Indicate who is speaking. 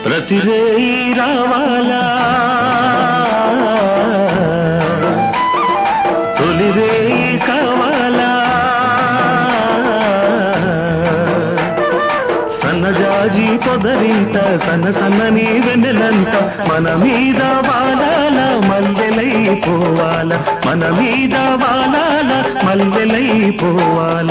Speaker 1: ప్రతిరేయి రావాలా తొలిరేయి కావాలా సన్నజాజి పొదరింట సన్న సన్నని వెన్నెలంట మన మీద వాలాల మల్లెలైపోవాల మన మీద వాలాల మల్లెలైపోవాల.